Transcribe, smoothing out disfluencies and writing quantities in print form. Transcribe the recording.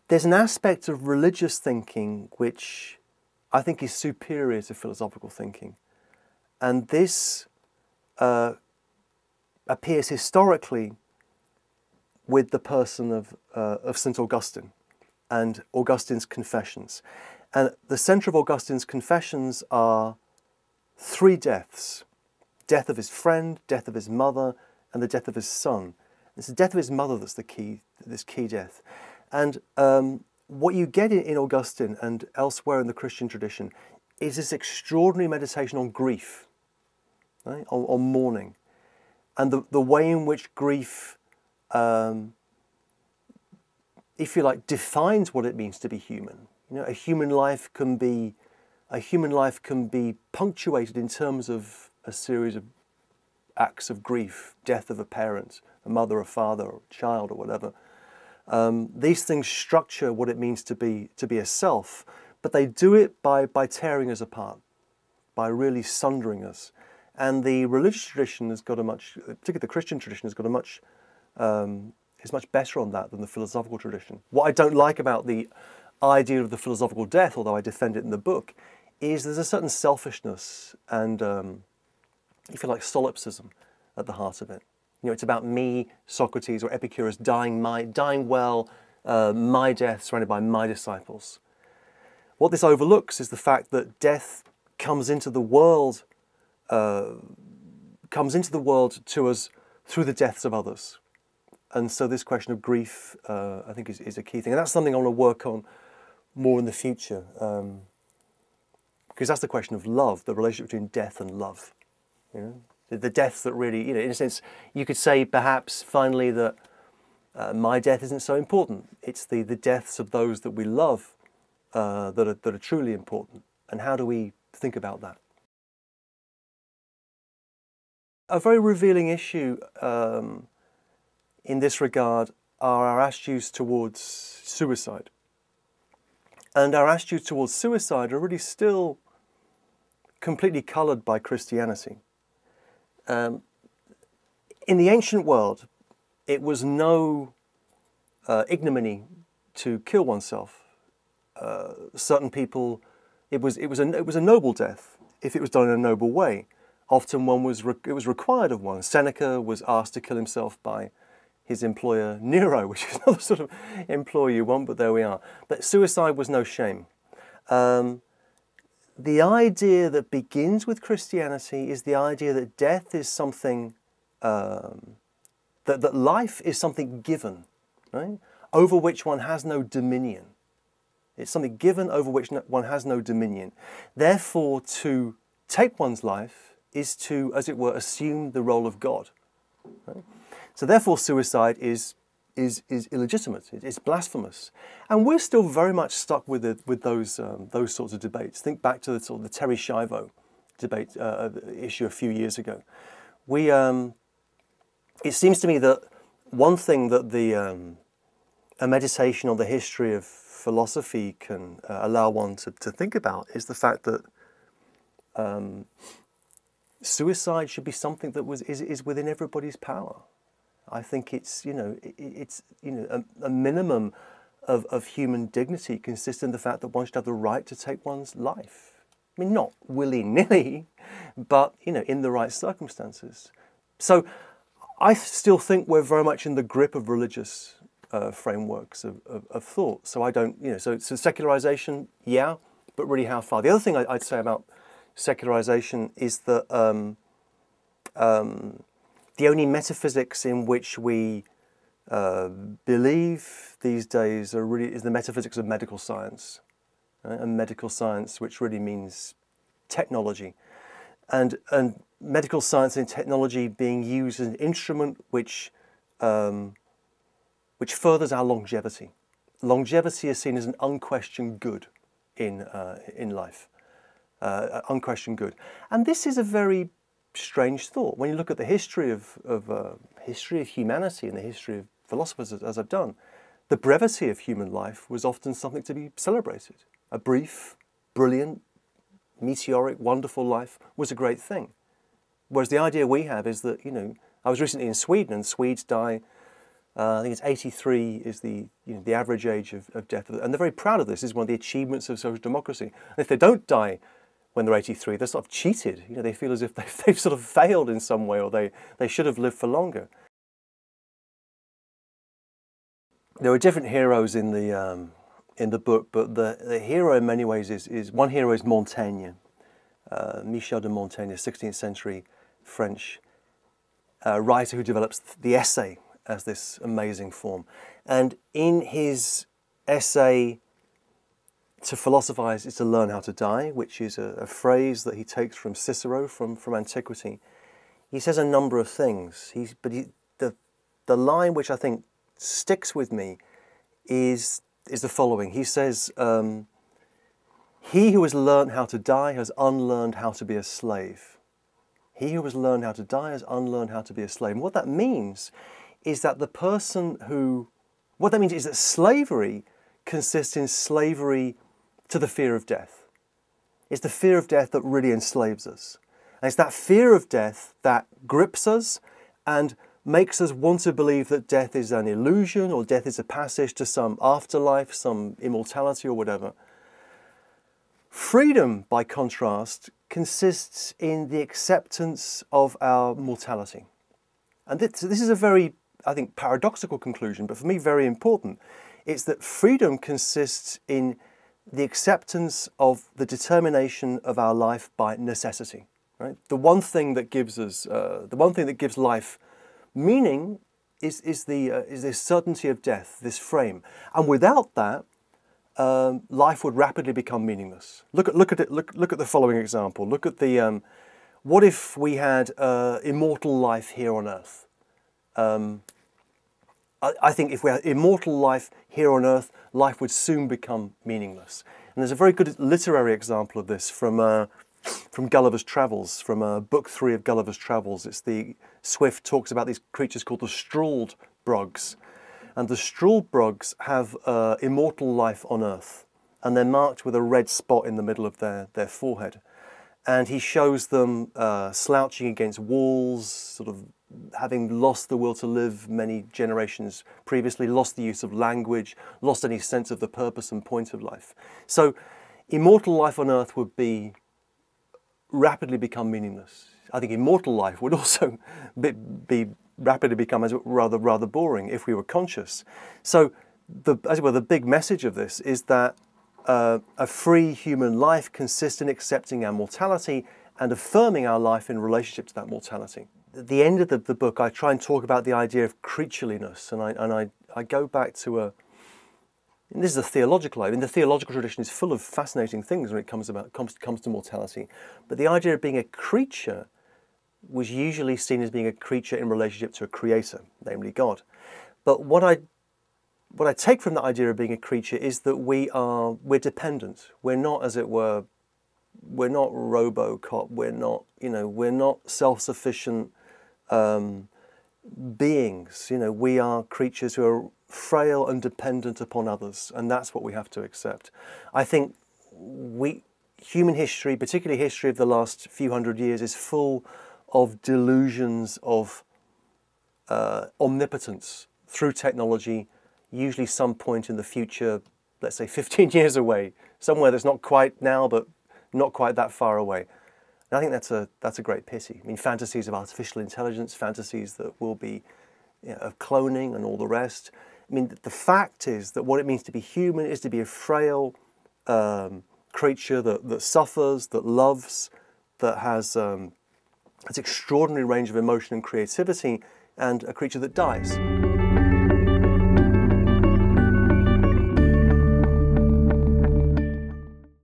there's an aspect of religious thinking which I think is superior to philosophical thinking. And this appears historically with the person of St. Augustine and Augustine's Confessions. And the centre of Augustine's Confessions are three deaths: death of his friend, death of his mother, and the death of his son. It's the death of his mother that's this key death. And what you get in Augustine and elsewhere in the Christian tradition is this extraordinary meditation on grief, right? on mourning, and the way in which grief, if you like, defines what it means to be human. You know, a human life can be punctuated in terms of a series of acts of grief: death of a parent, a mother, a father, or a child, or whatever. These things structure what it means to be a self, but they do it by tearing us apart, by really sundering us. And the religious tradition has got particularly the Christian tradition has got is much better on that than the philosophical tradition. What I don't like about the idea of the philosophical death, although I defend it in the book, is there's a certain selfishness and, if you like, solipsism at the heart of it. You know, it's about me, Socrates or Epicurus, dying well, my death, surrounded by my disciples. What this overlooks is the fact that death comes into the world to us through the deaths of others. And so this question of grief, I think, is a key thing. And that's something I want to work on more in the future, because that's the question of love, the relationship between death and love. You know, the deaths that really, you know, in a sense, you could say perhaps finally that my death isn't so important. It's the deaths of those that we love that are truly important. And how do we think about that? A very revealing issue in this regard are our attitudes towards suicide. And our attitudes towards suicide are really still completely coloured by Christianity. In the ancient world, it was no ignominy to kill oneself. Certain people, it was a noble death if it was done in a noble way. Often it was required of one. Seneca was asked to kill himself by his employer Nero, which is not the sort of employer you want, but there we are. But suicide was no shame. The idea that begins with Christianity is the idea that death is something, that life is something given, right? Over which one has no dominion. It's something given over which one has no dominion. Therefore, to take one's life is to, as it were, assume the role of God. Right? So therefore suicide is illegitimate, it's blasphemous. And we're still very much stuck with those sorts of debates. Think back to the sort of the Terry Schiavo debate issue a few years ago. It seems to me that one thing that a meditation on the history of philosophy can allow one to think about is the fact that suicide should be something that is within everybody's power. I think it's a minimum of human dignity consists in the fact that one should have the right to take one's life. I mean, not willy-nilly, but in the right circumstances. So I still think we're very much in the grip of religious frameworks of thought. So I don't, so secularization, yeah, but really how far? The other thing I'd say about secularization is that the only metaphysics in which we believe these days is the metaphysics of medical science, right? And medical science, which really means technology, and medical science and technology being used as an instrument which furthers our longevity. Longevity is seen as an unquestioned good in life, unquestioned good, and this is a very strange thought. When you look at the history of humanity and the history of philosophers, as I've done, the brevity of human life was often something to be celebrated. A brief, brilliant, meteoric, wonderful life was a great thing. Whereas the idea we have is that, I was recently in Sweden, and Swedes die I think it's 83 is the average age of death, and they're very proud of this. This is one of the achievements of social democracy. And if they don't die when they're 83, they're sort of cheated. They feel as if they've sort of failed in some way, or they should have lived for longer. There are different heroes in the book, but the hero in many ways is one hero is Montaigne, Michel de Montaigne, 16th century French writer who develops the essay as this amazing form. And in his essay, to philosophize is to learn how to die, which is a phrase that he takes from Cicero, from antiquity. He says a number of things, the line which I think sticks with me is the following. He says, he who has learned how to die has unlearned how to be a slave. He who has learned how to die has unlearned how to be a slave. And what that means is that that slavery consists in slavery to the fear of death. It's the fear of death that really enslaves us. And it's that fear of death that grips us and makes us want to believe that death is an illusion, or death is a passage to some afterlife, some immortality or whatever. Freedom, by contrast, consists in the acceptance of our mortality. And this is a very, I think, paradoxical conclusion, but for me very important. It's that freedom consists in the acceptance of the determination of our life by necessity. Right? The one thing that gives life meaning is this certainty of death, this frame, and without that, life would rapidly become meaningless. Look at the following example. Look at the what if we had immortal life here on Earth? I think if we had immortal life here on Earth, life would soon become meaningless. And there's a very good literary example of this from Gulliver's Travels, from Book 3 of Gulliver's Travels. Swift talks about these creatures called the Struldbrugs. And the Struldbrugs have immortal life on Earth, and they're marked with a red spot in the middle of their forehead. And he shows them slouching against walls, sort of having lost the will to live many generations previously, lost the use of language, lost any sense of the purpose and point of life. So immortal life on Earth would rapidly become meaningless. I think immortal life would also be rapidly become rather boring if we were conscious. So the big message of this is that a free human life consists in accepting our mortality and affirming our life in relationship to that mortality. At the end of the book, I try and talk about the idea of Critchliness, and I go back to and this is a theological idea. The theological tradition is full of fascinating things when it comes to mortality. But the idea of being a creature was usually seen as being a creature in relationship to a creator, namely God. But what I take from that idea of being a creature is that we're dependent. We're not, as it were, we're not RoboCop. We're not self-sufficient beings. We are creatures who are frail and dependent upon others, and that's what we have to accept. I think human history, particularly history of the last few hundred years, is full of delusions of omnipotence through technology, usually some point in the future, let's say 15 years away, somewhere that's not quite now, but not quite that far away. And I think that's a great pity. I mean, fantasies of artificial intelligence, fantasies that will be of cloning and all the rest. I mean, the fact is that what it means to be human is to be a frail creature that suffers, that loves, that has extraordinary range of emotion and creativity, and a creature that dies.